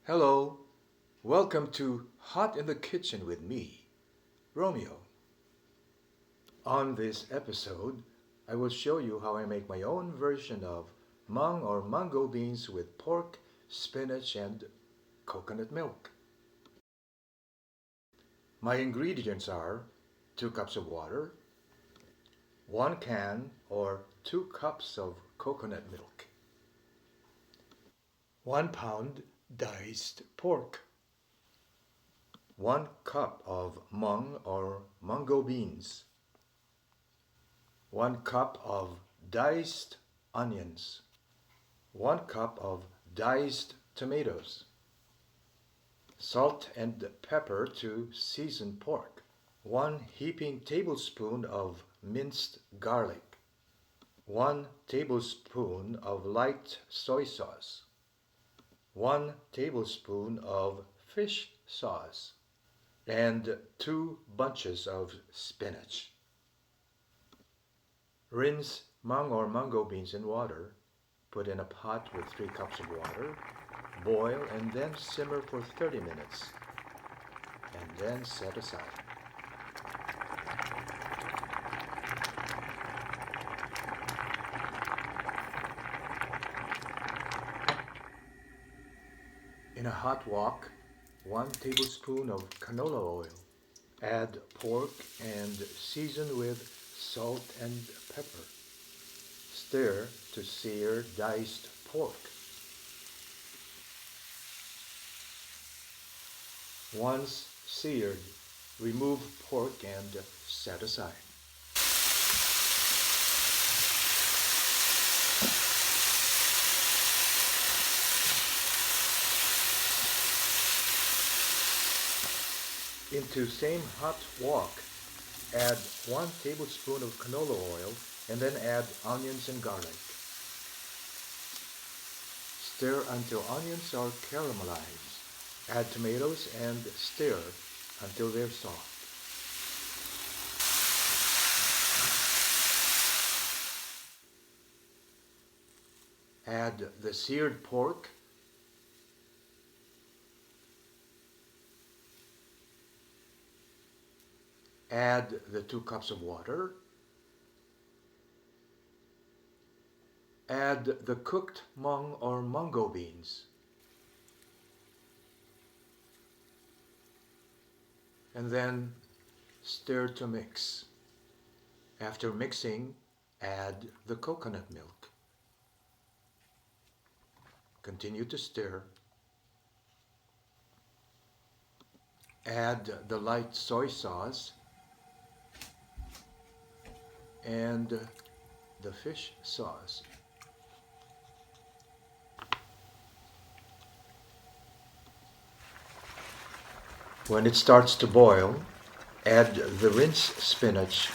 Hello, welcome to Hot in the Kitchen with me, Romeo. On this episode, I will show you how I make my own version of mung or mungo beans with pork, spinach, and coconut milk. My ingredients are 2 cups of water, 1 can or 2 cups of coconut milk, 1 pound diced pork, 1 cup of mung or mungo beans, 1 cup of diced onions, 1 cup of diced tomatoes, salt and pepper to season pork, 1 heaping tablespoon of minced garlic, 1 tablespoon of light soy sauce, 1 tablespoon of fish sauce, and 2 bunches of spinach. Rinse mung or mungo beans in water, put in a pot with 3 cups of water, boil and then simmer for 30 minutes, and then set aside. In a hot wok, 1 tablespoon of canola oil. Add pork and season with salt and pepper. Stir to sear diced pork. Once seared, remove pork and set aside. Into same hot wok, add 1 tablespoon of canola oil and then add onions and garlic. Stir until onions are caramelized. Add tomatoes and stir until they're soft. Add the seared pork, add the 2 cups of water, add the cooked mung or mungo beans, and then stir to mix. After mixing, add the coconut milk. Continue to stir. Add the light soy sauce and the fish sauce. When it starts to boil, add the rinsed spinach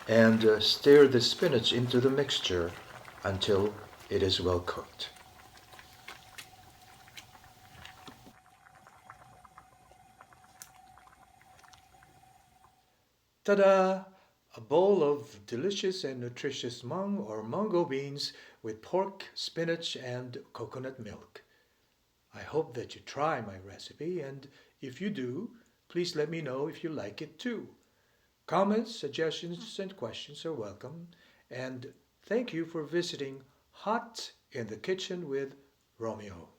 and stir the spinach into the mixture until it is well cooked. Ta-da! A bowl of delicious and nutritious mung or mungo beans with pork, spinach, and coconut milk. I hope that you try my recipe, and if you do, please let me know if you like it too. Comments, suggestions, and questions are welcome, and thank you for visiting Hot in the Kitchen with Romeo.